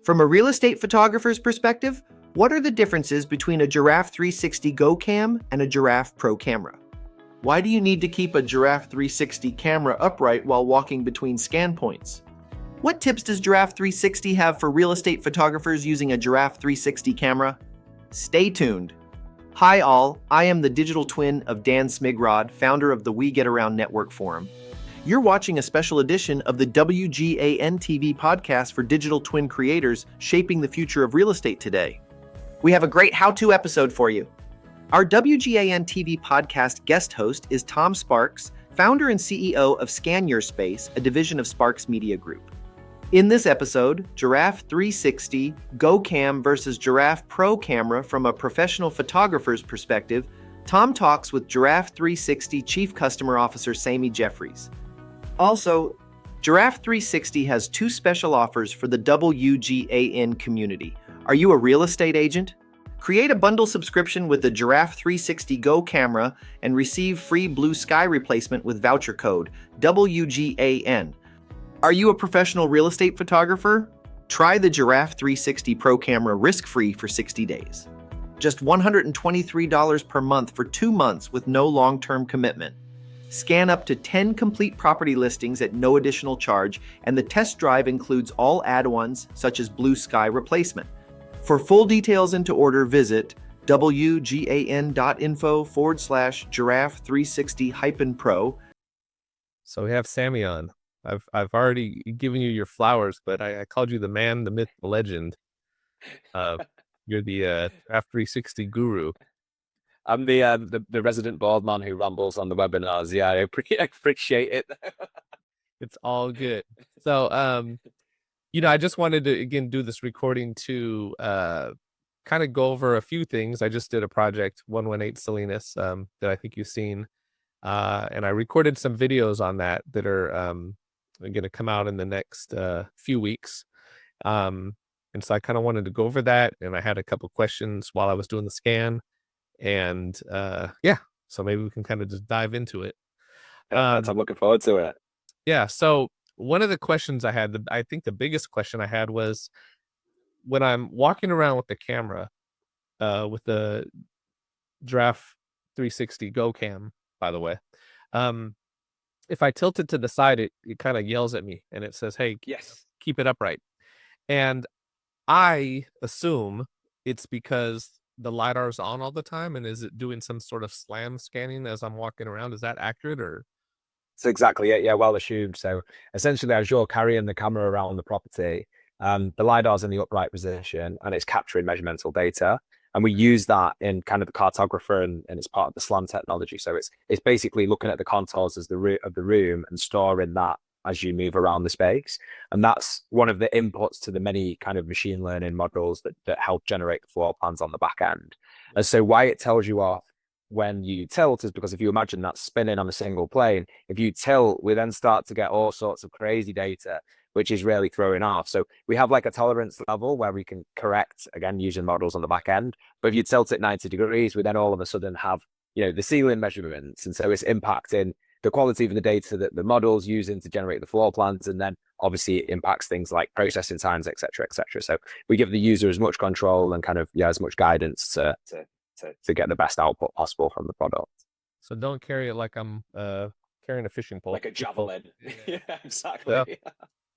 From a real estate photographer's perspective, what are the differences between a Giraffe 360 Go Cam and a Giraffe Pro camera? Why do you need to keep a Giraffe 360 camera upright while walking between scan points? What tips does Giraffe 360 have for real estate photographers using a Giraffe 360 camera? Stay tuned. Hi all, I am the digital twin of Dan Smigrod, founder of the We Get Around Network Forum. You're watching a special edition of the WGAN TV podcast for digital twin creators shaping the future of real estate today. We have a great how-to episode for you. Our WGAN TV podcast guest host is Tom Sparks, founder and CEO of Scan Your Space, a division of Sparks Media Group. In this episode, Giraffe 360 Go Cam versus Giraffe Pro camera from a professional photographer's perspective, Tom talks with Giraffe 360 Chief Customer Officer Samy Jeffries. Also, Giraffe 360 has two special offers for the WGAN community. Are you a real estate agent? Create a bundle subscription with the Giraffe 360 Go camera and receive free blue sky replacement with voucher code WGAN. Are you a professional real estate photographer? Try the Giraffe 360 Pro camera risk-free for 60 days. Just $123 per month for 2 months with no long-term commitment. Scan up to 10 complete property listings at no additional charge, and the test drive includes all add-ons such as blue sky replacement. For full details and to order, visit wgan.info/giraffe360-pro. So we have Samy on. I've already given you your flowers, but I called you the man, the myth, the legend. You're the Giraffe 360 guru. I'm the resident bald man who rambles on the webinars. Yeah, I appreciate it. It's all good. So, I just wanted to, again, do this recording to kind of go over a few things. I just did a project, 118 Salinas, that I think you've seen. And I recorded some videos on that are going to come out in the next few weeks. And so I kind of wanted to go over that. And I had a couple questions while I was doing the scan. And so maybe we can kind of just dive into it. I'm looking forward to it. Yeah. So one of the questions I had, I think the biggest question I had was when I'm walking around with the camera, with the Giraffe 360 Go Cam, by the way, if I tilt it to the side, it kind of yells at me and it says, "Hey, Yes, keep it upright." And I assume it's because the LiDAR is on all the time, and is it doing some sort of slam scanning as I'm walking around? Is that accurate, or? that's exactly it. Yeah, well assumed. So essentially, as you're carrying the camera around the property, the LiDAR's in the upright position and it's capturing measuramental data. And we use that in kind of the cartographer, and it's part of the SLAM technology. So it's basically looking at the contours as of the room and storing that as you move around the space. And that's one of the inputs to the many kind of machine learning models that help generate the floor plans on the back end. And so why it tells you off when you tilt is because if you imagine that spinning on a single plane, if you tilt, we then start to get all sorts of crazy data, which is really throwing off. So we have like a tolerance level where we can correct, again, using models on the back end. But if you tilt it 90 degrees, we then all of a sudden have, the ceiling measurements. And so it's impacting the quality of the data that the model's using to generate the floor plans. And then obviously it impacts things like processing times, et cetera, et cetera. So we give the user as much control and kind of, as much guidance to get the best output possible from the product. So don't carry it like I'm carrying a fishing pole. Like a javelin. Yeah, exactly. So,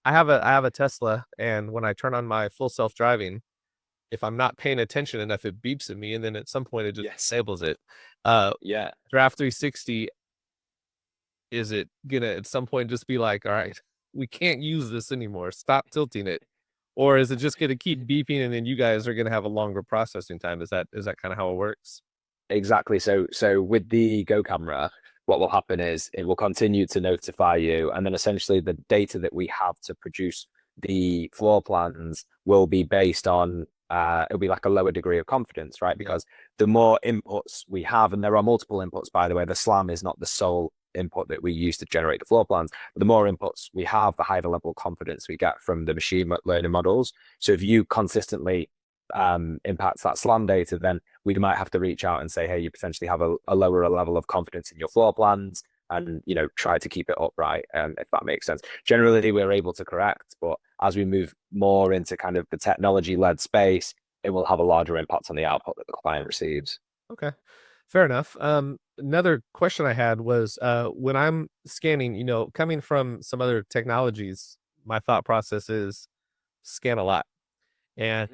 I have a Tesla, and when I turn on my full self-driving, if I'm not paying attention enough, it beeps at me, and then at some point it just disables it. Giraffe 360, is it gonna at some point just be like, all right, we can't use this anymore, stop tilting it? Or is it just gonna keep beeping and then you guys are gonna have a longer processing time? Is that kind of how it works? Exactly. So with the Go camera, what will happen is it will continue to notify you, and then essentially the data that we have to produce the floor plans will be based on it'll be like a lower degree of confidence, right? Because the more inputs we have, and there are multiple inputs, by the way, the SLAM is not the sole input that we use to generate the floor plans. But the more inputs we have, the higher the level of confidence we get from the machine learning models. So if you consistently impacts that SLAM data, then we might have to reach out and say, hey, you potentially have a lower level of confidence in your floor plans, and try to keep it upright, if that makes sense. Generally, we're able to correct, but as we move more into kind of the technology-led space, it will have a larger impact on the output that the client receives. Okay, fair enough. Another question I had was, when I'm scanning, you know, coming from some other technologies, my thought process is scan a lot. And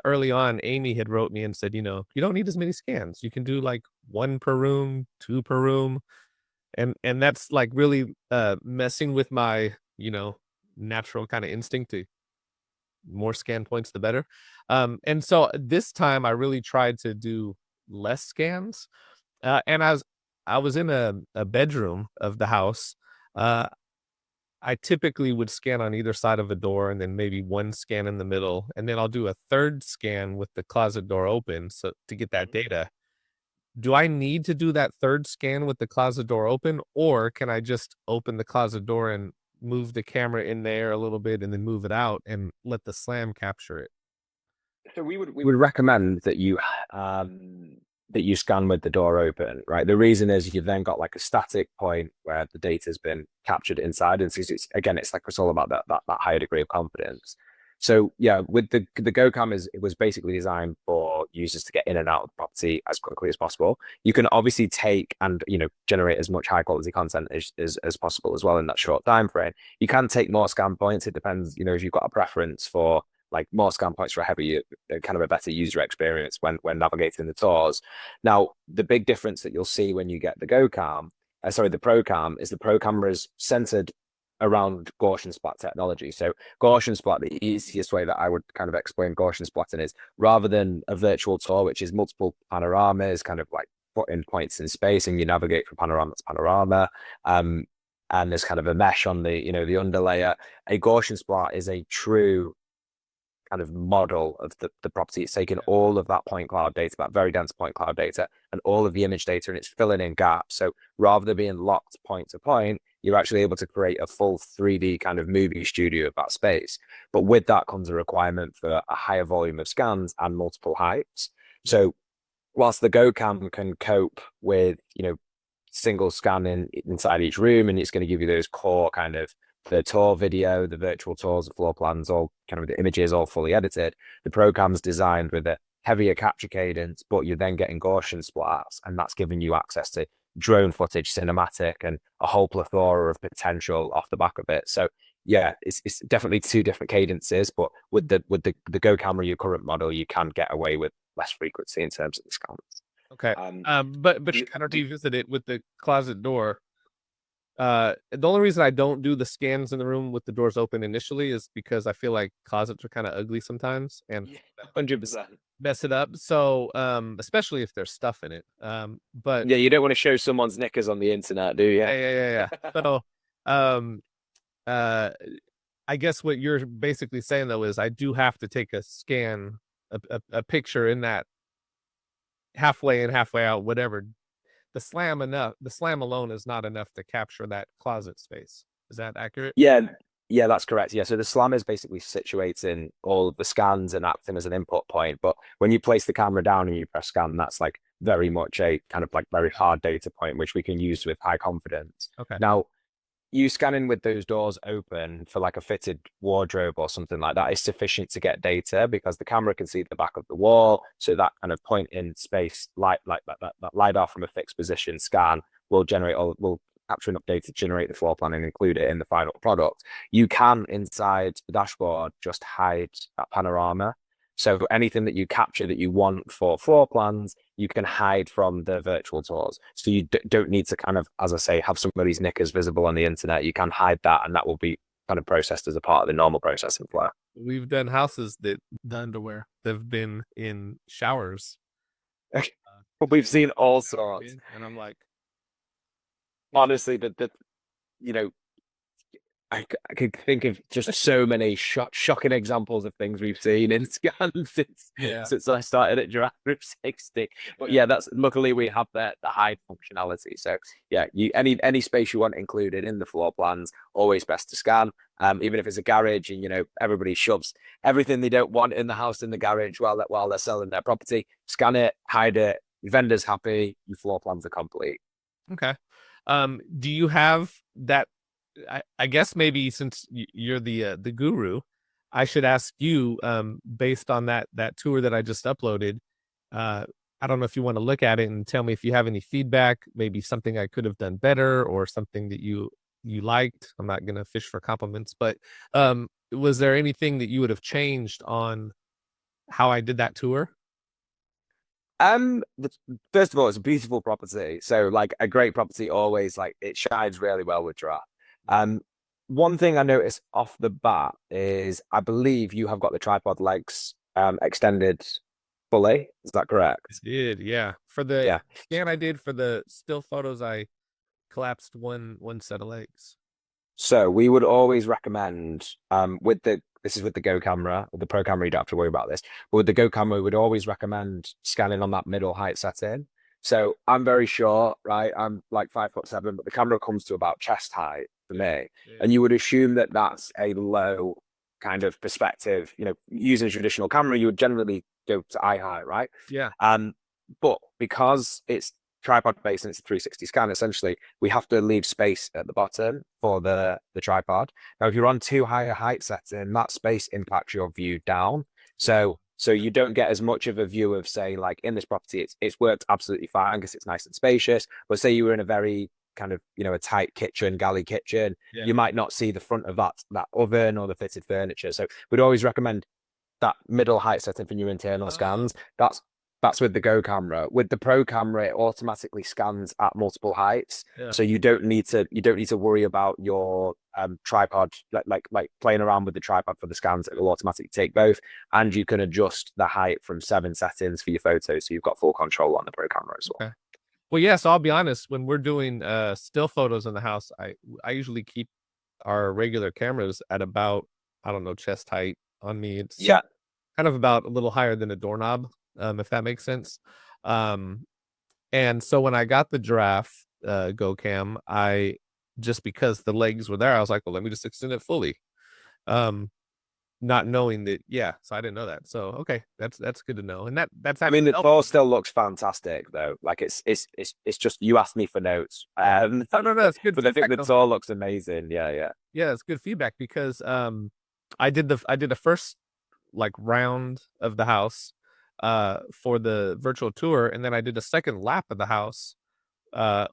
early on, Amy had wrote me and said, you know, you don't need as many scans. You can do like 1 per room, 2 per room. And that's like really messing with my, you know, natural kind of instinct to more scan points the better. And so this time I really tried to do less scans. And I was in a bedroom of the house. Uh I typically would scan on either side of a door and then maybe 1 scan in the middle, and then I'll do a 3rd scan with the closet door open so to get that data. Do I need to do that 3rd scan with the closet door open, or can I just open the closet door and move the camera in there a little bit and then move it out and let the SLAM capture it? So we would recommend that you scan with the door open, right? The reason is you've then got like a static point where the data's been captured inside, and so it's like it's all about that higher degree of confidence. So yeah, with the GoCam it was basically designed for users to get in and out of the property as quickly as possible. You can obviously take and generate as much high quality content as possible as well in that short time frame. You can take more scan points. It depends, if you've got a preference for like more scan points for a heavier, kind of a better user experience when navigating the tours. Now, the big difference that you'll see when you get the the ProCam, is the Pro camera is centered around Gaussian splat technology. So Gaussian splat, the easiest way that I would kind of explain Gaussian splatting is, rather than a virtual tour, which is multiple panoramas, kind of like putting points in space and you navigate from panorama to panorama, and there's kind of a mesh on the the underlayer. A Gaussian splat is a true kind of model of the property. It's taking all of that point cloud data, that very dense point cloud data, and all of the image data, and it's filling in gaps. So rather than being locked point to point, you're actually able to create a full 3D kind of movie studio of that space. But with that comes a requirement for a higher volume of scans and multiple heights. So whilst the GoCam can cope with, single scan inside each room, and it's going to give you those core kind of the tour video, the virtual tours, the floor plans, all kind of the images, all fully edited. The program's designed with a heavier capture cadence, but you're then getting Gaussian splats, and that's giving you access to drone footage, cinematic, and a whole plethora of potential off the back of it. So yeah, it's definitely 2 different cadences, but with the Go camera, your current model, you can get away with less frequency in terms of the scans. Okay. But you kind of revisit it with the closet door. The only reason I don't do the scans in the room with the doors open initially is because I feel like closets are kind of ugly sometimes and 100%. mess it up. So, especially if there's stuff in it. But yeah, you don't want to show someone's knickers on the internet, do you? yeah. So, I guess what you're basically saying though is I do have to take a scan, a picture in that halfway in, halfway out, whatever. The SLAM alone is not enough to capture that closet space. Is that accurate? Yeah, that's correct. Yeah, so the SLAM is basically situating all of the scans and acting as an input point. But when you place the camera down and you press scan, that's like very much a kind of like very hard data point, which we can use with high confidence. Okay. Now, you scanning with those doors open for like a fitted wardrobe or something like that is sufficient to get data, because the camera can see the back of the wall. So that kind of point in space, light like that LiDAR from a fixed position scan will capture enough data to generate the floor plan and include it in the final product. You can, inside the dashboard, just hide that panorama. So anything that you capture that you want for floor plans, you can hide from the virtual tours. So you don't need to kind of, as I say, have somebody's knickers visible on the internet. You can hide that, and that will be kind of processed as a part of the normal processing flow. We've done houses that the underwear have been in showers. But we've seen all sorts. And I'm like, honestly, I could think of just so many shocking examples of things we've seen in scans since I started at Giraffe 360. But yeah, that's luckily we have the hide functionality. So yeah, any space you want included in the floor plans, always best to scan. Even if it's a garage and everybody shoves everything they don't want in the house in the garage while they're selling their property, scan it, hide it. Your vendor's happy, your floor plans are complete. Okay. Do you have that? I guess maybe since you're the guru, I should ask you, based on that tour that I just uploaded. I don't know if you want to look at it and tell me if you have any feedback, maybe something I could have done better or something that you liked. I'm not gonna fish for compliments, but was there anything that you would have changed on how I did that tour? First of all, it's a beautiful property. So like a great property always like it shines really well with Giraffe. Um, one thing I noticed off the bat is I believe you have got the tripod legs extended fully. Is that I correct? did, yeah. For the Yeah. scan I did for the still photos, I collapsed one set of legs. So we would always recommend with the this is with the Go camera, with the Pro camera, you don't have to worry about this. But with the Go camera, we would always recommend scanning on that middle height setting. So I'm very short, right? I'm like 5'7", but the camera comes to about chest height for me. Yeah. And you would assume that that's a low kind of perspective. You know, using a traditional camera, you would generally go to eye height, right? Yeah. But because it's tripod based and it's a 360 scan, essentially we have to leave space at the bottom for the tripod. Now if you're on too high a height setting, that space impacts your view down, so you don't get as much of a view of, say, like in this property it's worked absolutely fine because it's nice and spacious, but say you were in a very kind of, you know, a tight kitchen, galley kitchen, Yeah. you might not see the front of that oven or the fitted furniture. So we'd always recommend that middle height setting for your internal scans. That's with the Go camera. With the Pro camera, it automatically scans at multiple heights, Yeah. so you don't need to worry about your tripod like playing around with the tripod for the scans. It will automatically take both, and you can adjust the height from 7 settings for your photos, so you've got full control on the Pro camera as well. Okay. Well, yeah, so I'll be honest, when we're doing still photos in the house, I usually keep our regular cameras at about, I don't know, chest height on me. It's Yeah, kind of about a little higher than a doorknob, if that makes sense. Um, and so when I got the Giraffe Go Cam, I just because the legs were there, I was like, well, let me just extend it fully. Um, not knowing that, yeah, so I didn't know that. So okay, that's good to know. And that's I mean, actually the helpful. tour still looks fantastic though. Like it's just you asked me for notes. No, it's good But I think feedback the though. tour looks amazing. Yeah, yeah. Yeah, it's good feedback because I did the first like round of the house for the virtual tour, and then I did a second lap of the house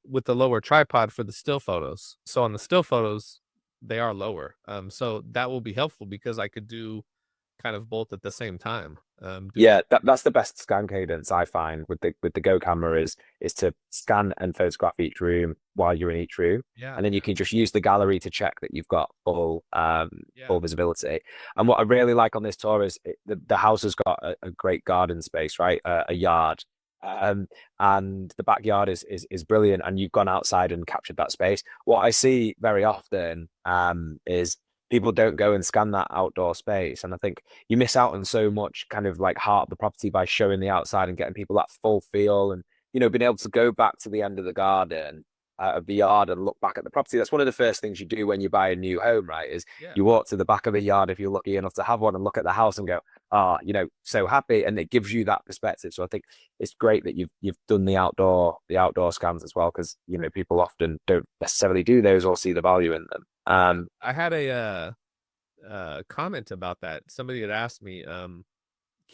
with the lower tripod for the still photos. So on the still photos, they are lower. So that will be helpful because I could do kind of both at the same time. Yeah, that's the best scan cadence I find with the Go camera is to scan and photograph each room while you're in each room, Yeah, and then you can just use the gallery to check that you've got yeah, full visibility. And what I really like on this tour is the house has got a great garden space, right? A yard, um, and the backyard is brilliant. And you've gone outside and captured that space. What I see very often is people don't go and scan that outdoor space, and I think you miss out on so much kind of like heart of the property by showing the outside and getting people that full feel, and you know, being able to go back to the end of the garden of the yard and look back at the property. That's one of the first things you do when you buy a new home, right? Is yeah. you walk to the back of the yard if you're lucky enough to have one and look at the house and go, ah, you know, so happy, and it gives you that perspective. So I think it's great that you've done the outdoor scans as well, because you know people often don't necessarily do those or see the value in them. I had a comment about that. Somebody had asked me, can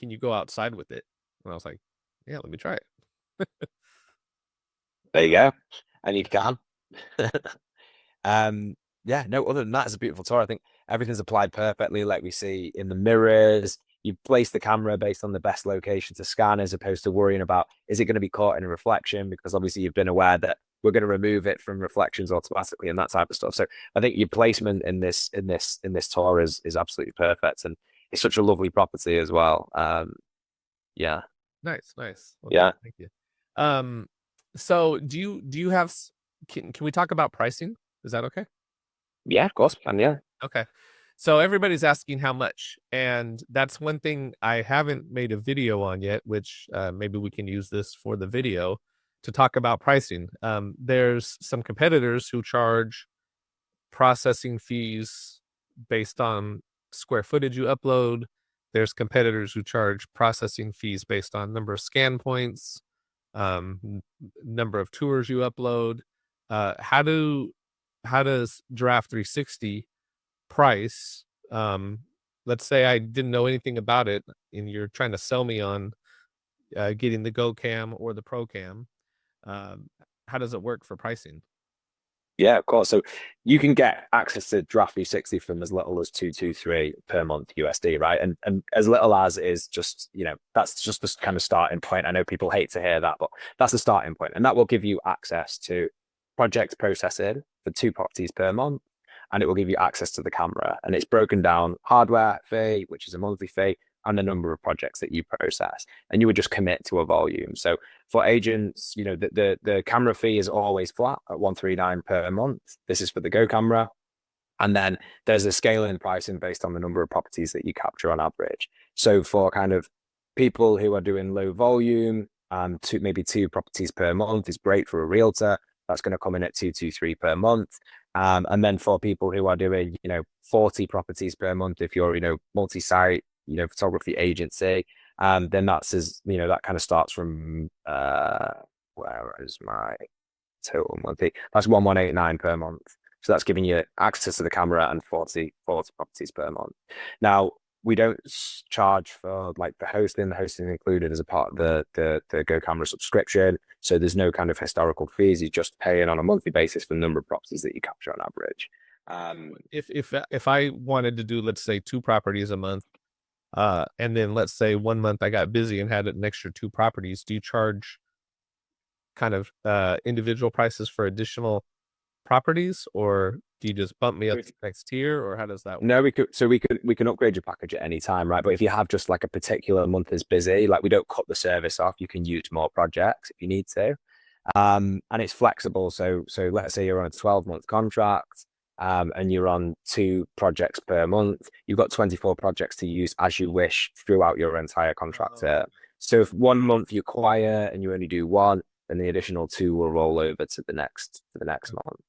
you go outside with it? And I was like, yeah, let me try it. There you go, and you can. Um, yeah, no, other than that, it's a beautiful tour. I think everything's applied perfectly, like we see in the mirrors. You place the camera based on the best location to scan, as opposed to worrying about is it going to be caught in a reflection, because obviously you've been aware that we're going to remove it from reflections automatically and that type of stuff. So I think your placement in this tour is absolutely perfect, and it's such a lovely property as well. Yeah, Nice, nice. Well, yeah, thank you. Um, so do you have can we talk about pricing? Is that okay? yeah, of course, and yeah. Okay. So everybody's asking how much, and that's one thing I haven't made a video on yet, which maybe we can use this for the video to talk about pricing. There's some competitors who charge processing fees based on square footage you upload. There's competitors who charge processing fees based on number of scan points, number of tours you upload. How does Giraffe 360 price let's say I didn't know anything about it, and you're trying to sell me on getting the Go Cam or the Pro Cam. How does it work for pricing? Yeah, of course. So you can get access to Giraffe 360 from as little as 223 per month USD, right? And as little as is just, that's just the kind of starting point. I know people hate to hear that, but that's the starting point. And that will give you access to project processing for 2 properties per month. And it will give you access to the camera. And it's broken down hardware fee, which is a monthly fee, and the number of projects that you process. And you would just commit to a volume. So for agents, the camera fee is always flat at 139 per month. This is for the Go camera. And then there's a scaling pricing based on the number of properties that you capture on average. So for kind of people who are doing low volume, maybe 2 properties per month is great for a realtor. That's going to come in at 223 per month. And then for people who are doing, 40 properties per month, if you're, multi-site, photography agency, then that's that kind of starts from where is my total monthly? That's 1189 per month. So that's giving you access to the camera and 40 properties per month. Now, we don't charge for like the hosting included as a part of the Go camera subscription. So there's no kind of historical fees. You're just paying on a monthly basis for the number of properties that you capture on average. If I wanted to do, let's say, 2 properties a month, and then let's say one month I got busy and had an extra 2 properties, do you charge kind of individual prices for additional properties, or do you just bump me up to the next tier, or how does that work? No, we can upgrade your package at any time, right? But if you have just like a particular month is busy, like we don't cut the service off. You can use more projects if you need to. And it's flexible. So let's say you're on a 12-month contract, and you're on 2 projects per month. You've got 24 projects to use as you wish throughout your entire contract term. So if one month you're quiet and you only do 1, then the additional 2 will roll over to the next month.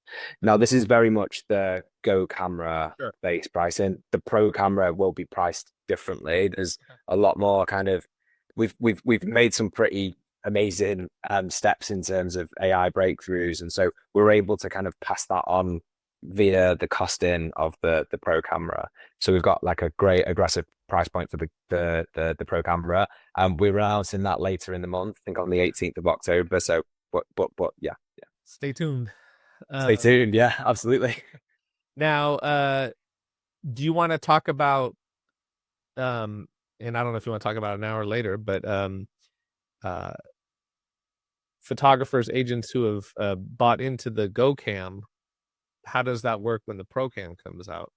Now, this is very much the Go camera based pricing. The Pro camera will be priced differently. There's a lot more kind of we've made some pretty amazing steps in terms of AI breakthroughs, and so we're able to kind of pass that on via the costing of the Pro camera. So we've got like a great aggressive price point for the Pro camera, and we're announcing that later in the month, I think on the 18th of October. So but yeah. Stay tuned. Stay tuned. Yeah, absolutely. Now, do you want to talk about and I don't know if you want to talk about it now or later, but photographers, agents who have bought into the Go Cam, how does that work when the Pro Cam comes out?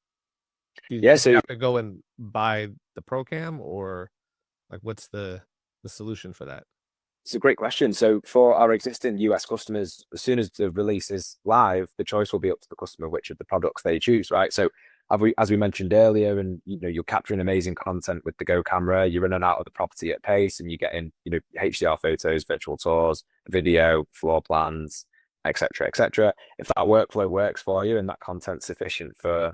Do you So have to go and buy the Pro Cam, or like what's the solution for that? it's a great question. So for our existing US customers, as soon as the release is live, the choice will be up to the customer which of the products they choose, right? So as we mentioned earlier, and you're capturing amazing content with the Go camera, you're in and out of the property at pace, and you're getting HDR photos, virtual tours, video, floor plans, etc., etc. If that workflow works for you and that content's sufficient for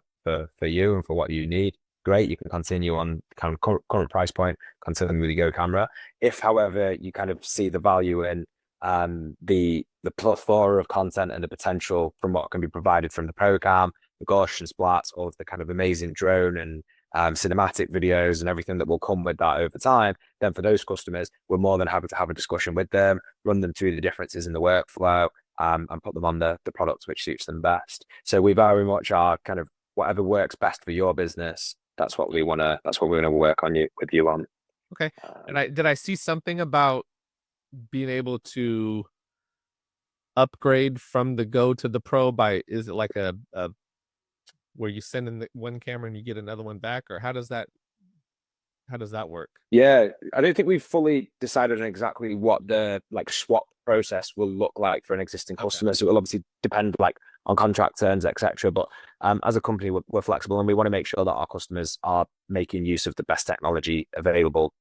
you and for what you need, great. You can continue on kind of current price point, continue with the Go camera. If, however, you kind of see the value in the plethora of content and the potential from what can be provided from the Pro Cam, the Gaussian splats, all of the kind of amazing drone and cinematic videos and everything that will come with that over time, then for those customers, we're more than happy to have a discussion with them, run them through the differences in the workflow, and put them on the product which suits them best. So we very much are kind of whatever works best for your business. That's what we want to work on with you on. Okay. And did I see something about being able to upgrade from the Go to the Pro is it like a where you send in the one camera and you get another one back, or how does that work? Yeah, I don't think we've fully decided on exactly what the like swap process will look like for an existing customer. So it will obviously depend like on contract terms, etc. But as a company, we're flexible, and we want to make sure that our customers are making use of the best technology available,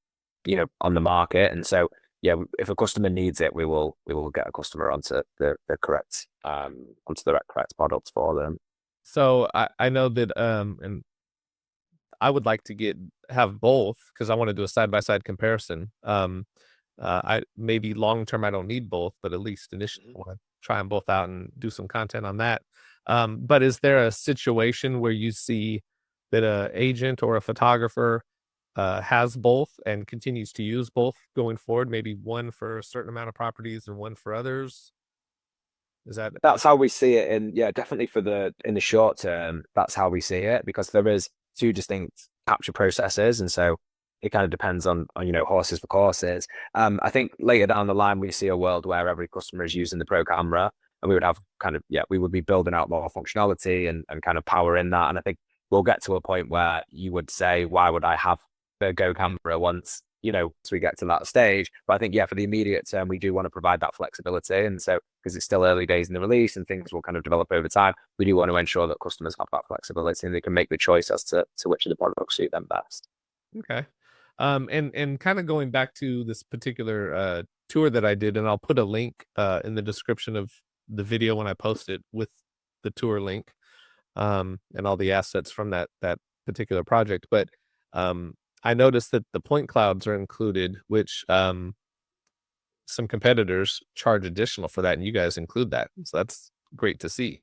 on the market. And so, yeah, if a customer needs it, we will get a customer onto the correct products for them. So I know that and I would like to have both, because I want to do a side-by-side comparison. I maybe long term I don't need both, but at least initially I want to try them both out and do some content on that. But is there a situation where you see that a agent or a photographer has both and continues to use both going forward? Maybe one for a certain amount of properties and one for others. Is that That's how we see it definitely in the short term, that's how we see it, because there is two distinct capture processes. And so it kind of depends on horses for courses. I think later down the line, we see a world where every customer is using the pro camera, and we would have we would be building out more functionality and kind of power in that. And I think we'll get to a point where you would say, why would I have the Go camera once we get to that stage? But I think, for the immediate term, we do want to provide that flexibility. And so, because it's still early days in the release and things will kind of develop over time, we do want to ensure that customers have that flexibility and they can make the choice as to which of the products suit them best. okay? And kind of going back to this particular tour that I did, and I'll put a link in the description of the video when I post it with the tour link, and all the assets from that particular project. But I noticed that the point clouds are included, which some competitors charge additional for that, and you guys include that. So that's great to see.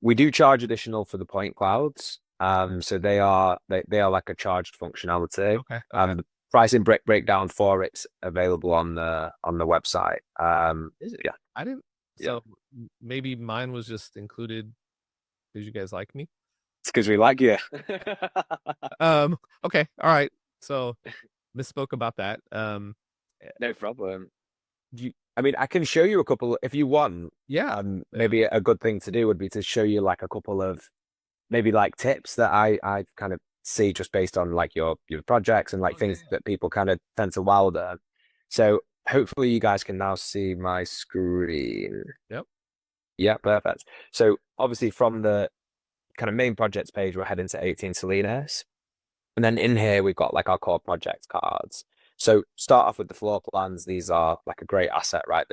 We do charge additional for the point clouds. So they are like a charged functionality. Okay. The pricing breakdown for it's available on the website. Is it? Yeah. I didn't. So maybe mine was just included because you guys like me. It's because we like you. Okay. All right. So misspoke about that. No problem. I can show you a couple if you want. Yeah. Maybe a good thing to do would be to show you like a couple of maybe like tips that I kind of see just based on like your projects and like things that people kind of tend to wow them. So hopefully you guys can now see my screen. Yep. Yeah, perfect. So obviously from the kind of main projects page, we're heading to 18 Salinas. And then in here, we've got like our core project cards. So start off with the floor plans. These are like a great asset, right?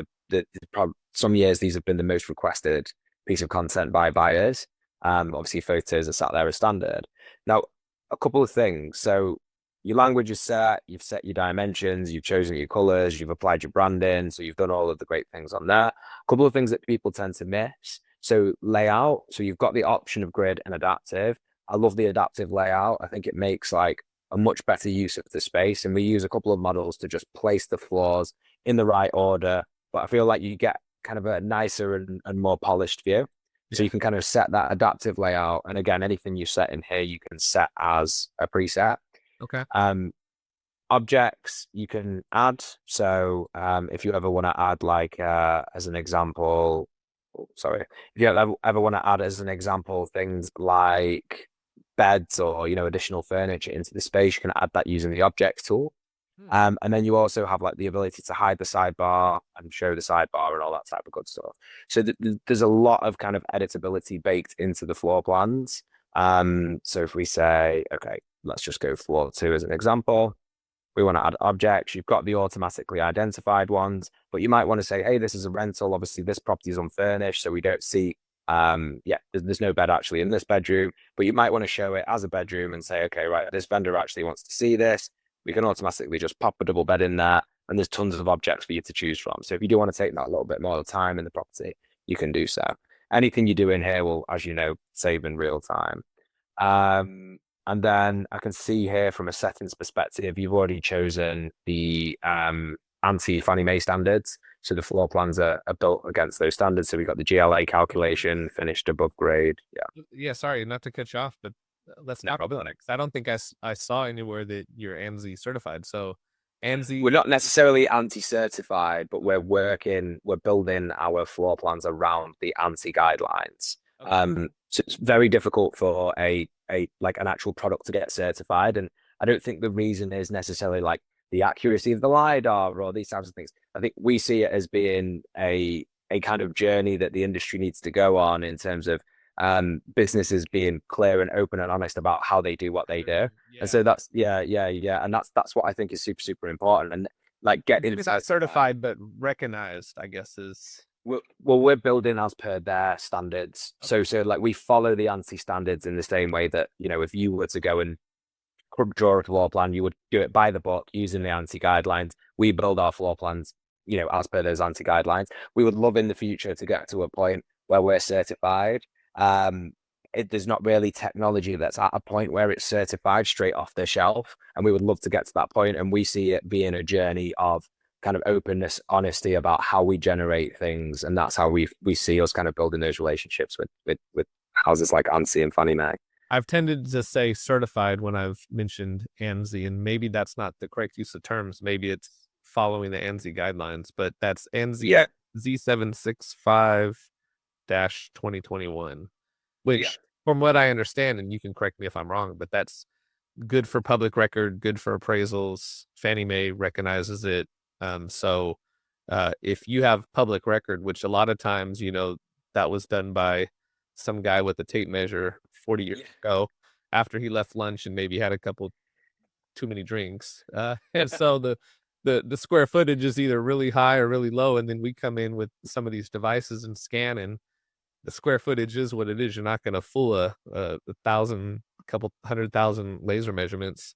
Some years, these have been the most requested piece of content by buyers. Obviously, photos are sat there as standard. Now, a couple of things. So your language is set, you've set your dimensions, you've chosen your colors, you've applied your branding. So you've done all of the great things on there. A couple of things that people tend to miss. So layout. So you've got the option of grid and adaptive. I love the adaptive layout. I think it makes like a much better use of the space. And we use a couple of models to just place the floors in the right order. But I feel like you get kind of a nicer and more polished view. So you can kind of set that adaptive layout. And again, anything you set in here, you can set as a preset. Okay. Objects you can add. So if you ever want to add like as an example, if you ever want to add as an example things like beds or additional furniture into the space, you can add that using the objects tool. And then you also have like the ability to hide the sidebar and show the sidebar and all that type of good stuff. So there's a lot of kind of editability baked into the floor plans. So if we say, okay, let's just go floor 2 as an example. We want to add objects. You've got the automatically identified ones, but you might want to say, hey, this is a rental. Obviously, this property is unfurnished, so we don't see, there's no bed actually in this bedroom, but you might want to show it as a bedroom and say, okay, right, this vendor actually wants to see this. We can automatically just pop a double bed in there, and there's tons of objects for you to choose from. So if you do want to take that a little bit more time in the property, you can do so. Anything you do in here will, as you know, save in real time. And then I can see here from a settings perspective, you've already chosen the ANSI Fannie Mae standards. So the floor plans are built against those standards. So we've got the GLA calculation, finished above grade. Yeah. Yeah, sorry, not to cut you off, but let's No talk problem. about it, 'cause I don't think I saw anywhere that you're ANSI certified. So ANSI, We're not necessarily anti-certified, but we're building our floor plans around the ANSI guidelines. Okay. So it's very difficult for like an actual product to get certified. And I don't think the reason is necessarily like the accuracy of the LiDAR or these types of things. I think we see it as being a kind of journey that the industry needs to go on in terms of businesses being clear and open and honest about how they do what they do. And so that's and that's what I think is super important. And like getting Maybe not certified but recognized, I guess, is we're building as per their standards. Okay. So like we follow the ANSI standards in the same way that if you were to go and draw a floor plan, you would do it by the book using the ANSI guidelines. We build our floor plans as per those ANSI guidelines. We would love in the future to get to a point where we're certified. there's not really technology that's at a point where it's certified straight off the shelf. And we would love to get to that point. And we see it being a journey of kind of openness, honesty about how we generate things. And that's how we see us kind of building those relationships with houses like ANSI and Fannie Mae. I've tended to say certified when I've mentioned ANSI, and maybe that's not the correct use of terms. Maybe it's following the ANSI guidelines, but that's ANSI Z765-2021, which from what I understand, and you can correct me if I'm wrong, but that's good for public record, good for appraisals. Fannie Mae recognizes it. So if you have public record, which a lot of times, that was done by some guy with a tape measure 40 years ago after he left lunch and maybe had a couple too many drinks. And so the square footage is either really high or really low. And then we come in with some of these devices and scan, and the square footage is what it is. You're not going to fool a couple 100,000 laser measurements.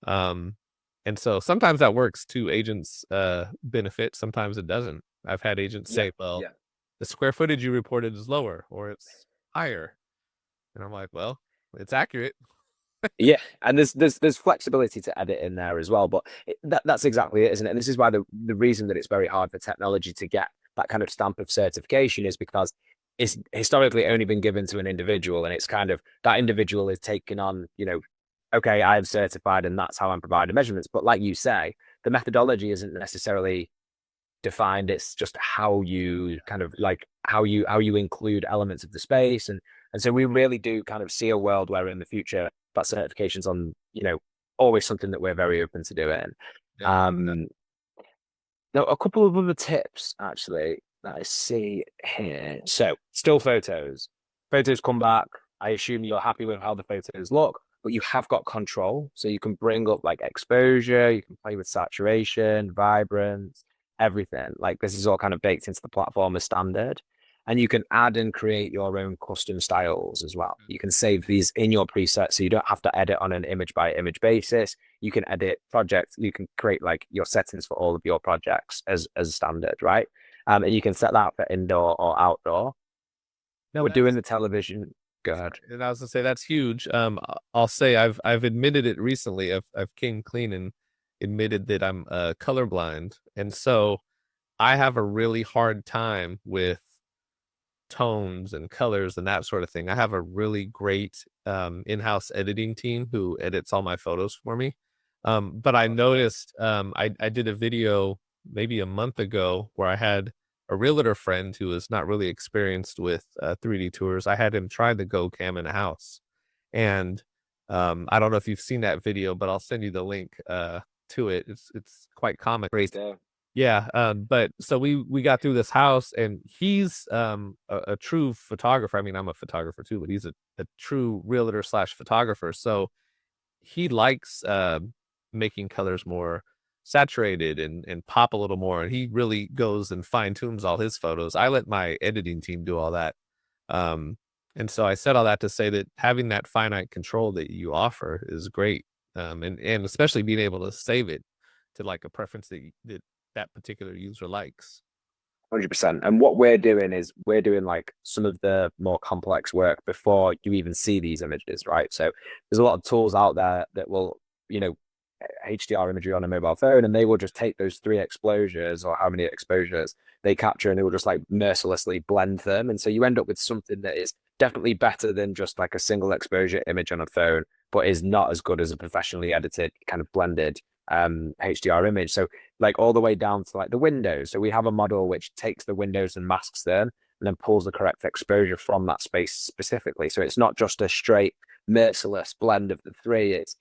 And so sometimes that works to agents' benefit. Sometimes it doesn't. I've had agents say, well, the square footage you reported is lower or it's higher. And I'm like, well, it's accurate. Yeah, and there's flexibility to edit in there as well, but that's exactly it, isn't it? And this is why the reason that it's very hard for technology to get that kind of stamp of certification is because it's historically only been given to an individual, and it's kind of that individual is taking on, okay, I am certified and that's how I'm providing measurements. But like you say, the methodology isn't necessarily defined. It's just how you kind of like how you include elements of the space, and so we really do kind of see a world where in the future that certification's on, always something that we're very open to doing. Now a couple of other tips actually that I see here. So still photos come back. I assume you're happy with how the photos look, but you have got control. So you can bring up like exposure, you can play with saturation, vibrance, everything. Like this is all kind of baked into the platform as standard. And you can add and create your own custom styles as well. You can save these in your presets, so you don't have to edit on an image by image basis. You can edit projects. You can create like your settings for all of your projects as standard, right? And you can set that for indoor or outdoor. No, we're doing the television. Go ahead. And I was gonna say that's huge. I'll say I've admitted it recently. I've came clean and admitted that I'm colorblind, and so I have a really hard time with tones and colors and that sort of thing. I have a really great in-house editing team who edits all my photos for me. But I noticed I did a video maybe a month ago where I had a realtor friend who is not really experienced with 3D tours. I had him try the Go Cam in a house. And I don't know if you've seen that video, but I'll send you the link to it. It's quite comic. Great there. Yeah, but so we got through this house, and he's a true photographer. I mean, I'm a photographer too, but he's a true realtor / photographer. So he likes making colors more saturated and pop a little more, and he really goes and fine tunes all his photos. I let my editing team do all that. And so I said all that to say that having that finite control that you offer is great, and especially being able to save it to like a preference that particular user likes. 100%. And what we're doing is we're doing like some of the more complex work before you even see these images, right? So there's a lot of tools out there that will, HDR imagery on a mobile phone, and they will just take those 3 exposures or how many exposures they capture, and they will just like mercilessly blend them. And so you end up with something that is definitely better than just like a single exposure image on a phone, but is not as good as a professionally edited kind of blended HDR image. So like all the way down to like the windows. So we have a model which takes the windows and masks them and then pulls the correct exposure from that space specifically. So it's not just a straight merciless blend of the 3. It's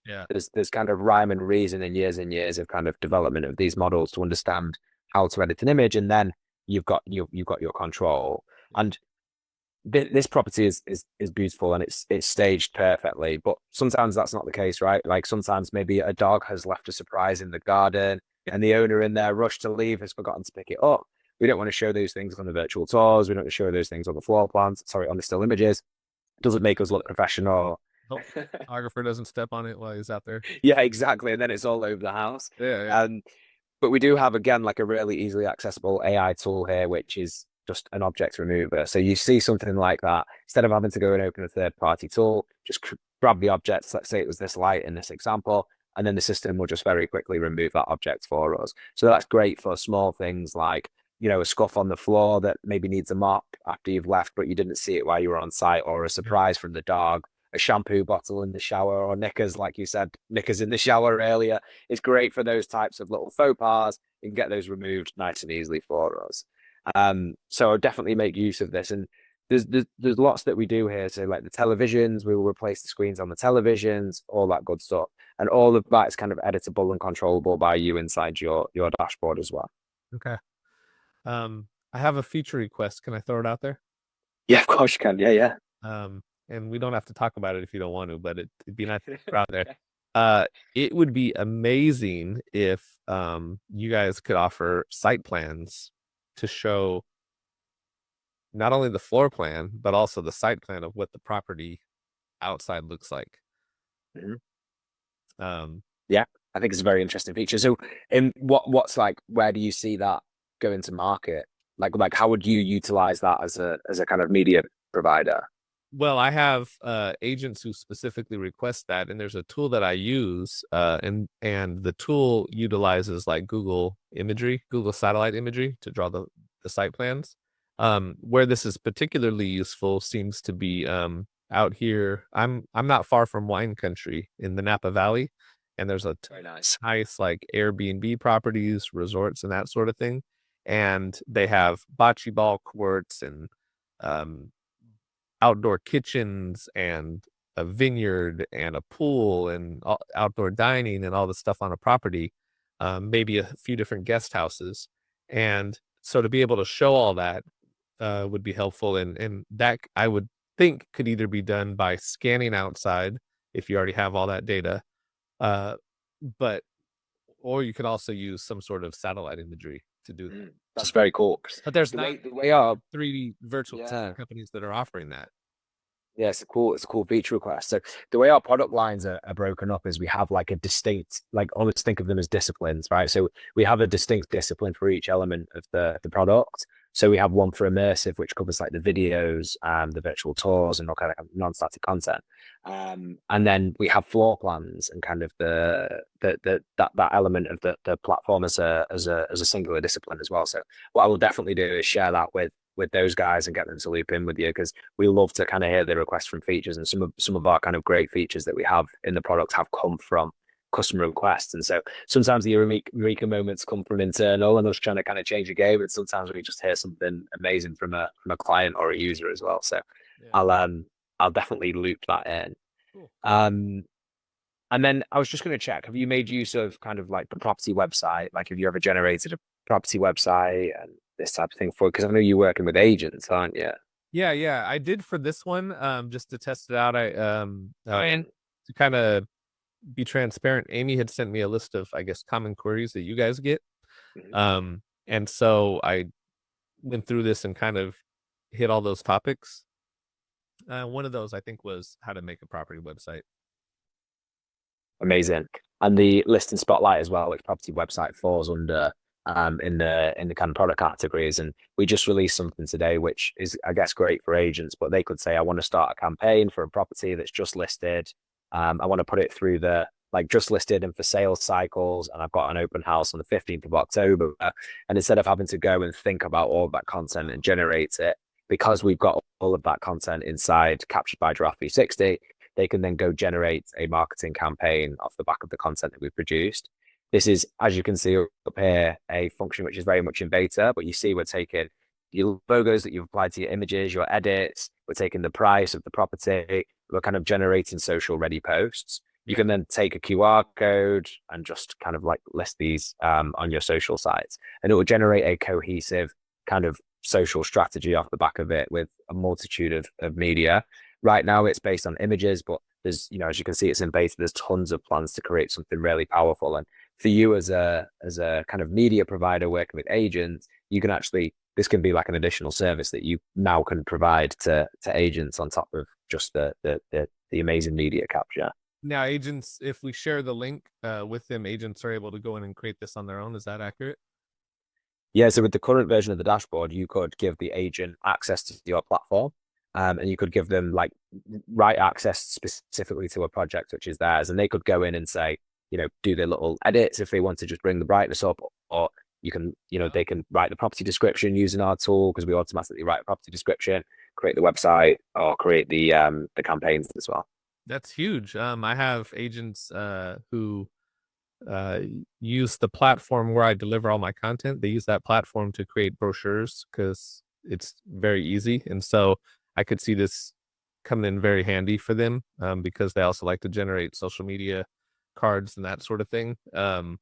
there's kind of rhyme and reason and years of kind of development of these models to understand how to edit an image, and then you've got your control. And this property is beautiful, and it's staged perfectly, but sometimes that's not the case, right? Like sometimes maybe a dog has left a surprise in the garden and the owner in their rush to leave has forgotten to pick it up. We don't want to show those things on the virtual tours. We don't want to show those things on the floor plans, on the still images. It doesn't make us look professional. Photographer doesn't step on it while he's out there. Yeah, exactly. And then it's all over the house. Yeah. But we do have, again, like a really easily accessible AI tool here, which is just an object remover. So you see something like that, instead of having to go and open a third-party tool, just grab the objects. Let's say it was this light in this example, and then the system will just very quickly remove that object for us. So that's great for small things like, you know, a scuff on the floor that maybe needs a mop after you've left, but you didn't see it while you were on site, or a surprise from the dog, a shampoo bottle in the shower, or knickers, like you said, knickers in the shower earlier. It's great for those types of little faux pas. You can get those removed nice and easily for us. So I'll definitely make use of this. And there's lots that we do here. So like the televisions, we will replace the screens on the televisions, all that good stuff. And all of that is kind of editable and controllable by you inside your dashboard as well. Okay. I have a feature request. Can I throw it out there? Yeah, of course you can. Yeah. And we don't have to talk about it if you don't want to, but it'd be nice to throw out there. It would be amazing if you guys could offer site plans to show not only the floor plan, but also the site plan of what the property outside looks like. Yeah, I think it's a very interesting feature. So in what's like, where do you see that going to market? Like how would you utilize that as a kind of media provider? Well, I have agents who specifically request that, and there's a tool that I use, and the tool utilizes like Google imagery, Google satellite imagery to draw the site plans. Where this is particularly useful seems to be out here. I'm not far from wine country in the Napa Valley, and there's a Very nice. nice like Airbnb properties, resorts, and that sort of thing. And they have bocce ball courts and outdoor kitchens and a vineyard and a pool and outdoor dining and all the stuff on a property, maybe a few different guest houses. And so to be able to show all that would be helpful. And that I would think could either be done by scanning outside if you already have all that data, or you could also use some sort of satellite imagery to do that. That's very cool. But there's the not way our 3D virtual companies that are offering that. Yeah, it's a cool feature request. So the way our product lines are broken up is we have like a distinct, like almost think of them as disciplines, right? So we have a distinct discipline for each element of the product. So we have one for immersive, which covers like the videos, the virtual tours, and all kind of non-static content. And then we have floor plans and kind of that element of the platform as a singular discipline as well. So what I will definitely do is share that with those guys and get them to loop in with you, because we love to kind of hear the requests from features, and some of our kind of great features that we have in the product have come from customer requests. And so sometimes the eureka moments come from internal and us trying to kind of change a game, and sometimes we just hear something amazing from a client or a user as well. So yeah. I'll definitely loop that in. Cool. And then I was just going to check, have you made use of kind of like the property website? Like, have you ever generated a property website and this type of thing for? Because I know you're working with agents, aren't you? Yeah, I did for this one, just to test it out. I to kind of be transparent, Amy had sent me a list of, I guess, common queries that you guys get. And so I went through this and kind of hit all those topics. One of those, I think, was how to make a property website. Amazing. And the listing spotlight as well, which property website falls under in the kind of product categories. And we just released something today, which is, I guess, great for agents, but they could say, I want to start a campaign for a property that's just listed. I want to put it through the like just listed and for sales cycles, and I've got an open house on the 15th of October. And instead of having to go and think about all of that content and generate it, because we've got all of that content inside captured by Giraffe 360, they can then go generate a marketing campaign off the back of the content that we've produced. This is, as you can see up here, a function which is very much in beta, but you see we're taking your logos that you've applied to your images, your edits, we're taking the price of the property, we're kind of generating social ready posts. You can then take a QR code and just kind of like list these on your social sites, and it will generate a cohesive kind of social strategy off the back of it with a multitude of media. Right now it's based on images, but there's, you know, as you can see, it's in beta. There's tons of plans to create something really powerful. And for you as a kind of media provider working with agents, you can actually, this can be like an additional service that you now can provide to agents on top of just the amazing media capture. Now, agents, if we share the link with them, agents are able to go in and create this on their own. Is that accurate? Yeah, so with the current version of the dashboard, you could give the agent access to your platform, and you could give them like write access specifically to a project which is theirs, and they could go in and say, do their little edits if they want to just bring the brightness up, or they can write the property description using our tool because we automatically write a property description, create the website, or create the campaigns as well. That's huge. I have agents who use the platform where I deliver all my content. They use that platform to create brochures because it's very easy. And so I could see this coming in very handy for them because they also like to generate social media cards and that sort of thing. This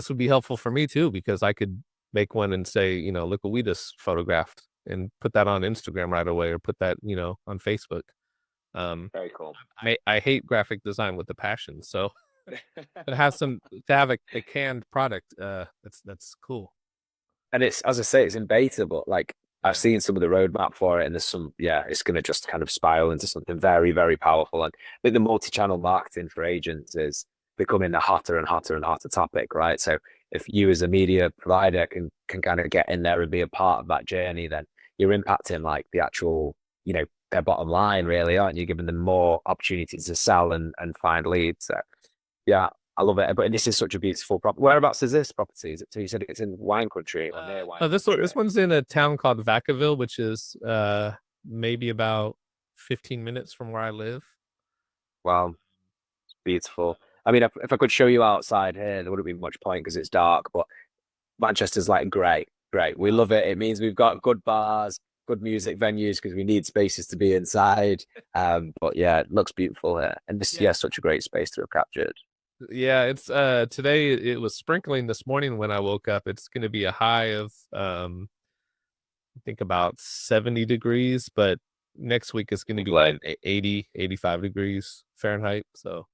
would be helpful for me too, because I could make one and say, look what we just photographed and put that on Instagram right away, or put that, on Facebook. Very cool. I hate graphic design with a passion. So it has to have a canned product. That's cool. And it's, as I say, it's in beta, but like I've seen some of the roadmap for it, and there's it's going to just kind of spiral into something very, very powerful. And I think the multi-channel marketing for agents is becoming a hotter and hotter and hotter topic, right? So if you as a media provider can kind of get in there and be a part of that journey, then you're impacting like the actual, their bottom line, really, aren't you? Giving them more opportunities to sell and find leads. So yeah, I love it. But this is such a beautiful property. Whereabouts is this property? Is it? So you said it's in wine country or near wine? This one's in a town called Vacaville, which is maybe about 15 minutes from where I live. Wow, it's beautiful. I mean, if I could show you outside here, there wouldn't be much point because it's dark. But Manchester's like great. We love it. It means we've got good bars, good music venues because we need spaces to be inside. But yeah, it looks beautiful here, and this such a great space to have captured. Yeah, it's today it was sprinkling this morning when I woke up. It's going to be a high of I think about 70 degrees, but next week it's going to be like 80, 85 degrees Fahrenheit. So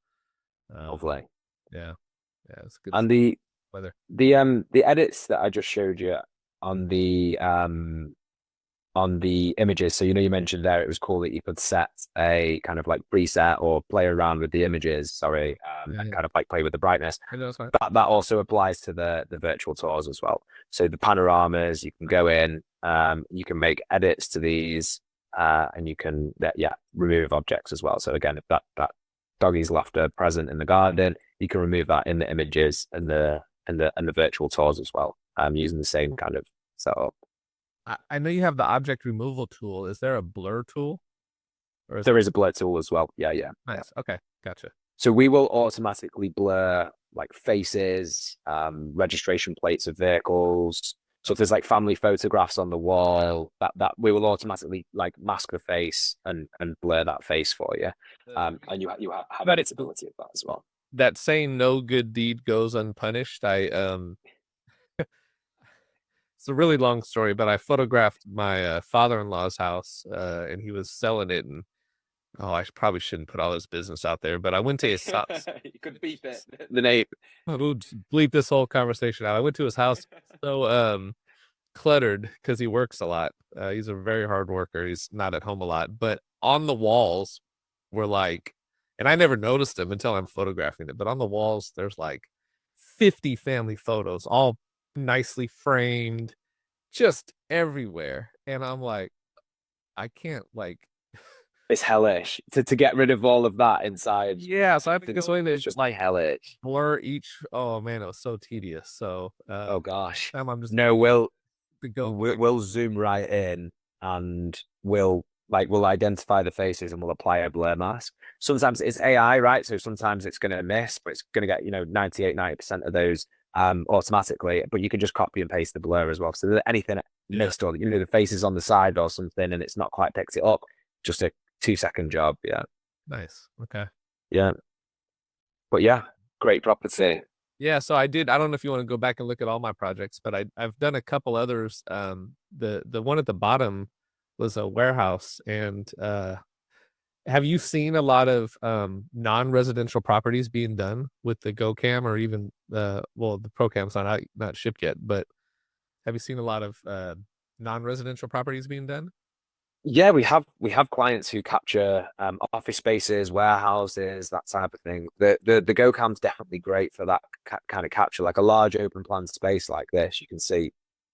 Lovely. Yeah, it's good. And the weather. The edits that I just showed you on the images. So, you mentioned there it was cool that you could set a kind of like preset or play around with the images, and kind of like play with the brightness. That also applies to the virtual tours as well. So the panoramas, you can go in, you can make edits to these, and you can remove objects as well. So again, if that doggy's laughter present in the garden, you can remove that in the images and the virtual tours as well, using the same kind of setup. I know you have the object removal tool. Is there a blur tool? There is a blur tool as well. Yeah. Nice. Okay, gotcha. So we will automatically blur like faces, registration plates of vehicles. So if there's like family photographs on the wall, that we will automatically like mask the face and blur that face for you. And you have editability of that as well. That saying "no good deed goes unpunished." It's a really long story, but I photographed my father-in-law's house, and he was selling it. And I probably shouldn't put all his business out there, but I went to his house. You could beep it. The name. We'll bleep this whole conversation out. I went to his house, so cluttered because he works a lot. He's a very hard worker. He's not at home a lot, but on the walls were like, and I never noticed them until I'm photographing it, but on the walls there's like 50 family photos, all nicely framed, just everywhere. And I'm like, I can't it's hellish to get rid of all of that inside. Yeah, so I think this one is just like hellish. Blur each. Oh man, it was so tedious. So oh gosh, I'm just we'll zoom right in, and we'll identify the faces and we'll apply a blur mask. Sometimes it's AI, right? So sometimes it's going to miss, but it's going to get 90% of those automatically. But you can just copy and paste the blur as well. So that anything missed, or the faces on the side or something, and it's not quite picked it up, just a 2-second job. Yeah. Nice. Okay. Yeah. But yeah, great property. Yeah, so I don't know if you want to go back and look at all my projects, but I've done a couple others. The one at the bottom was a warehouse, and have you seen a lot of non-residential properties being done with the GoCam, or even the ProCam's not shipped yet, but have you seen a lot of non-residential properties being done? Yeah, we have clients who capture office spaces, warehouses, that type of thing. The GoCam's definitely great for that kind of capture. Like a large open plan space like this, you can see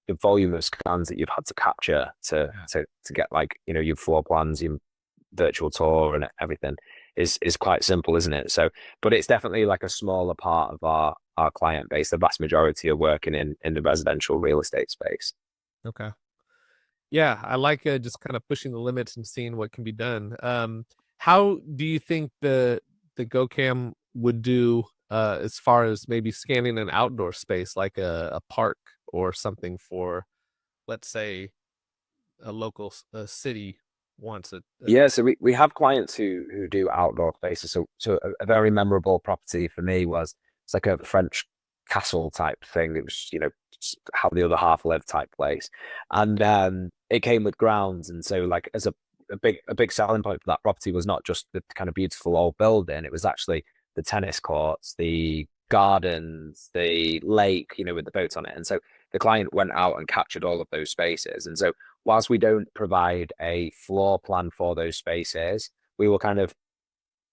the volume of scans that you've had to capture to get like your floor plans, your virtual tour, and everything is quite simple, isn't it? So, but it's definitely like a smaller part of our client base. The vast majority are working in the residential real estate space. Okay. Yeah, I like just kind of pushing the limits and seeing what can be done. How do you think the GoCam would do as far as maybe scanning an outdoor space like a park or something for, let's say, a local city wants a Yeah, so we have clients who do outdoor spaces. So a very memorable property for me was it's like a French castle type thing. It was, how the other half lived type place. And it came with grounds. And so like as a big selling point for that property was not just the kind of beautiful old building, it was actually the tennis courts, the gardens, the lake, with the boats on it. And so the client went out and captured all of those spaces. And so whilst we don't provide a floor plan for those spaces, we will kind of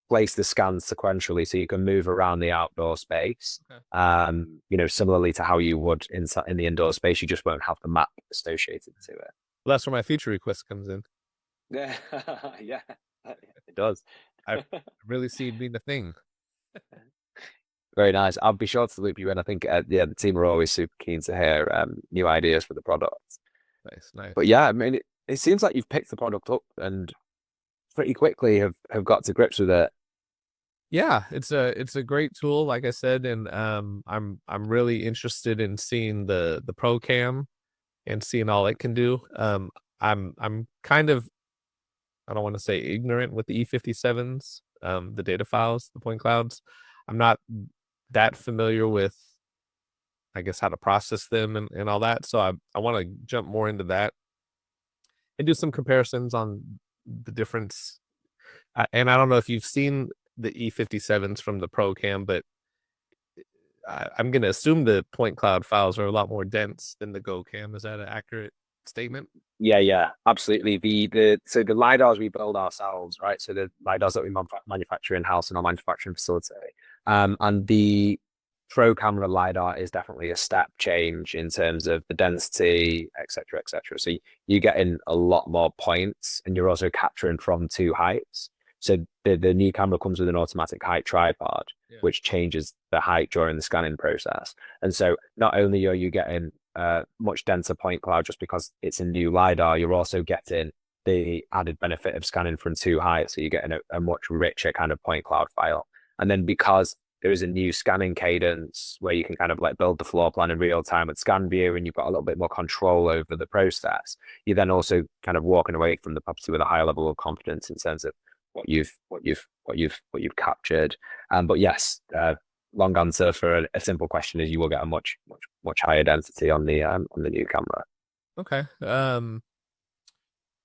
place the scans sequentially so you can move around the outdoor space. Okay. Similarly to how you would in the indoor space, you just won't have the map associated to it. Well, that's where my feature request comes in. Yeah, yeah, it does. I really see it being a thing. Very nice. I'll be sure to loop you in. I think the team are always super keen to hear new ideas for the product. Nice, nice. But yeah, I mean, it seems like you've picked the product up and pretty quickly have got to grips with it. Yeah, it's a great tool, like I said, and I'm really interested in seeing the Pro Cam and seeing all it can do. I'm kind of, I don't want to say ignorant with the E57s, the data files, the point clouds. I'm not that familiar with, I guess, how to process them and all that. So I want to jump more into that and do some comparisons on the difference. And I don't know if you've seen the E57s from the Pro Cam, but I'm going to assume the point cloud files are a lot more dense than the Go Cam. Is that an accurate statement? Yeah, absolutely. So the lidars we build ourselves, right? So the lidars that we manufacture in house in our manufacturing facility, and the Pro camera lidar is definitely a step change in terms of the density, etc., etc. So you get in a lot more points, and you're also capturing from two heights. So the new camera comes with an automatic height tripod, which changes the height during the scanning process. And so not only are you getting much denser point cloud just because it's a new lidar, you're also getting the added benefit of scanning from two heights, so you're getting a much richer kind of point cloud file. And then because there is a new scanning cadence where you can kind of like build the floor plan in real time with scan view, and you've got a little bit more control over the process, you're then also kind of walking away from the property with a higher level of confidence in terms of what you've captured. But yes, long answer for a simple question is you will get a much higher density on the new camera. Okay.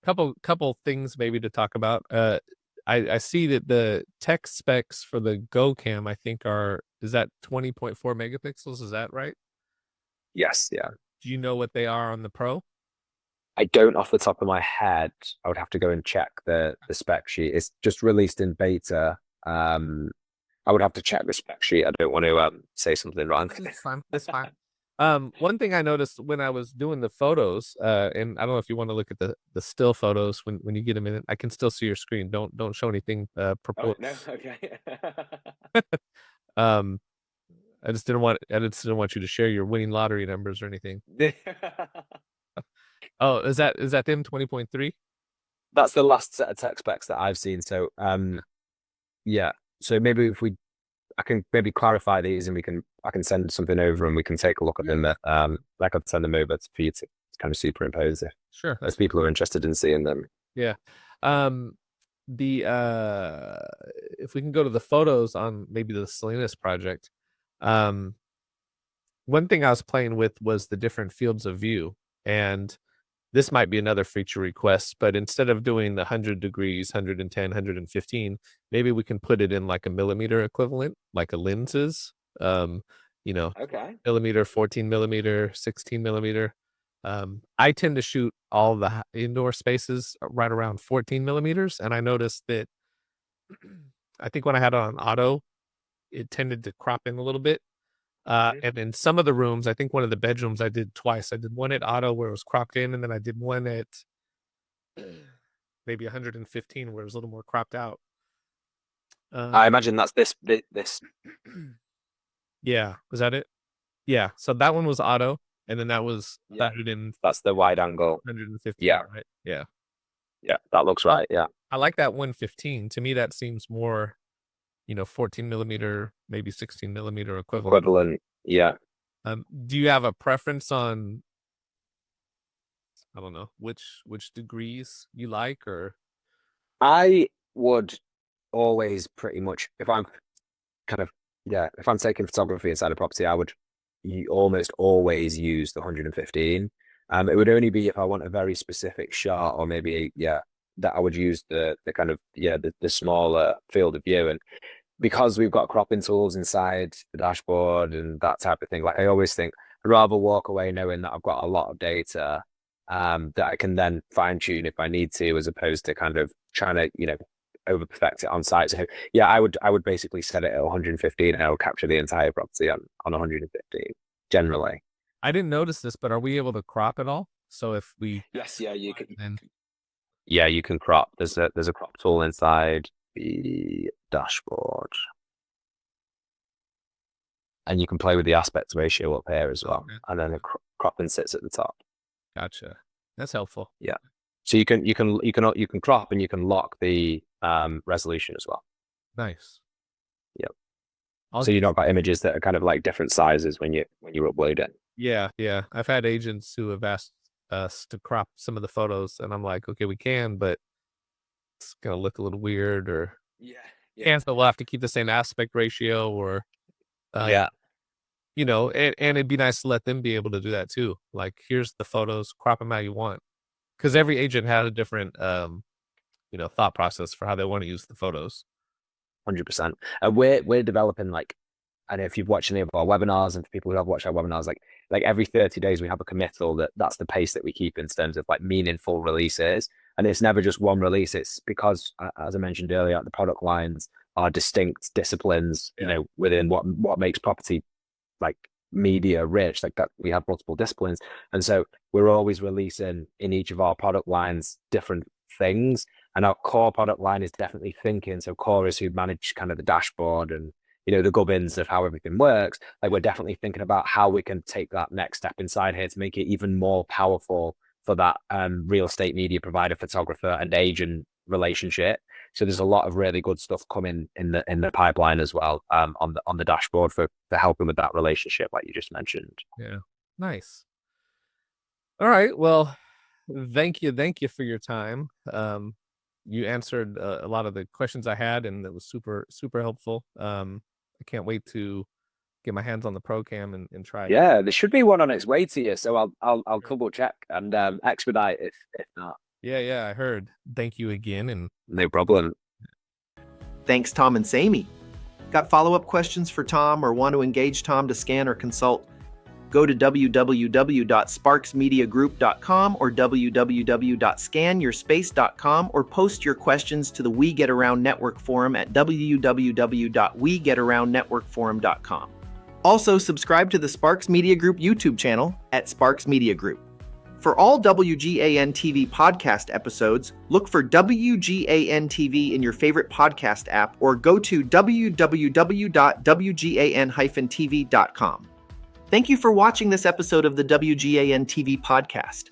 Couple things maybe to talk about. I see that the tech specs for the Go Cam I think is that 20.4 megapixels? Is that right? Yes, yeah. Do you know what they are on the Pro? I don't off the top of my head. I would have to go and check the spec sheet. It's just released in beta. I would have to check the spec sheet. I don't want to say something wrong. That's fine. That's fine. One thing I noticed when I was doing the photos, and I don't know if you want to look at the still photos when you get a minute. I can still see your screen. Don't show anything Oh, purple. no, okay. Um, I just didn't want you to share your winning lottery numbers or anything. Oh, is that them 20.3? That's the last set of tech specs that I've seen. So yeah. So maybe I can maybe clarify these, and I can send something over and we can take a look at them. I could send them over for you to kind of superimpose if Sure. as people are interested in seeing them. Yeah. The if we can go to the photos on maybe the Salinas project, one thing I was playing with was the different fields of view, and this might be another feature request, but instead of doing the 100 degrees, 110, 115, maybe we can put it in like a millimeter equivalent, like a lenses, Okay. millimeter, 14 millimeter, 16 millimeter. I tend to shoot all the indoor spaces right around 14 millimeters. And I noticed that I think when I had it on auto, it tended to crop in a little bit. And in some of the rooms, I think one of the bedrooms I did twice. I did one at auto where it was cropped in, and then I did one at maybe 115 where it was a little more cropped out. I imagine that's this. Yeah, was that it? Yeah, so that one was auto, and then that was Yeah. 100 That's the wide angle. 115, Yeah. right? Yeah. Yeah, that looks right. Yeah. I like that 115. To me, that seems more, 14 millimeter, maybe 16 millimeter equivalent. Equivalent. Yeah. Do you have a preference on, I don't know, which degrees you like, or? I would always pretty much, if I'm taking photography inside a property, I would almost always use the 115. It would only be if I want a very specific shot, or maybe that I would use the kind of the smaller field of view. And because we've got cropping tools inside the dashboard and that type of thing, like I always think I'd rather walk away knowing that I've got a lot of data that I can then fine tune if I need to, as opposed to kind of trying to over perfect it on site. So yeah, I would basically set it at 115 and I would capture the entire property on 115 generally. I didn't notice this, but are we able to crop at all? So if we you can. then Yeah, you can crop. There's a crop tool inside the dashboard, and you can play with the aspect ratio up here as well. Okay. And then the cropping sits at the top. Gotcha. That's helpful. Yeah. So you can crop and you can lock the resolution as well. Nice. Yep. So you've not got images that are kind of like different sizes when you upload it. Yeah. I've had agents who have asked us to crop some of the photos, and I'm like, okay, we can, but it's gonna look a little weird, or and so we'll have to keep the same aspect ratio, or and it'd be nice to let them be able to do that too. Like, here's the photos, crop them how you want, because every agent had a different thought process for how they want to use the photos. 100%. And we're developing, like, I don't know if you've watched any of our webinars, and for people who have watched our webinars, like every 30 days we have a committal that's the pace that we keep in terms of like meaningful releases. And it's never just one release. It's because, as I mentioned earlier, the product lines are distinct disciplines, within what makes property like media rich, like that. We have multiple disciplines. And so we're always releasing in each of our product lines different things. And our core product line is definitely thinking. So core is who manage kind of the dashboard and the gubbins of how everything works. Like, we're definitely thinking about how we can take that next step inside here to make it even more powerful for that real estate media provider, photographer, and agent relationship. So there's a lot of really good stuff coming in the pipeline as well, on the dashboard for helping with that relationship, like you just mentioned. Yeah, nice. All right, well, thank you for your time. You answered a lot of the questions I had, and it was super helpful. I can't wait to get my hands on the ProCam and try it. Yeah, there should be one on its way to you, so I'll double check and expedite if not. Yeah, I heard. Thank you again, and no problem. Thanks, Tom and Samy. Got follow-up questions for Tom, or want to engage Tom to scan or consult? Go to www.sparksmediagroup.com or www.scanyourspace.com, or post your questions to the We Get Around Network Forum at www.wegetaroundnetworkforum.com. Also, subscribe to the Sparks Media Group YouTube channel at Sparks Media Group. For all WGAN TV podcast episodes, look for WGAN TV in your favorite podcast app, or go to www.wgan-tv.com. Thank you for watching this episode of the WGAN TV podcast.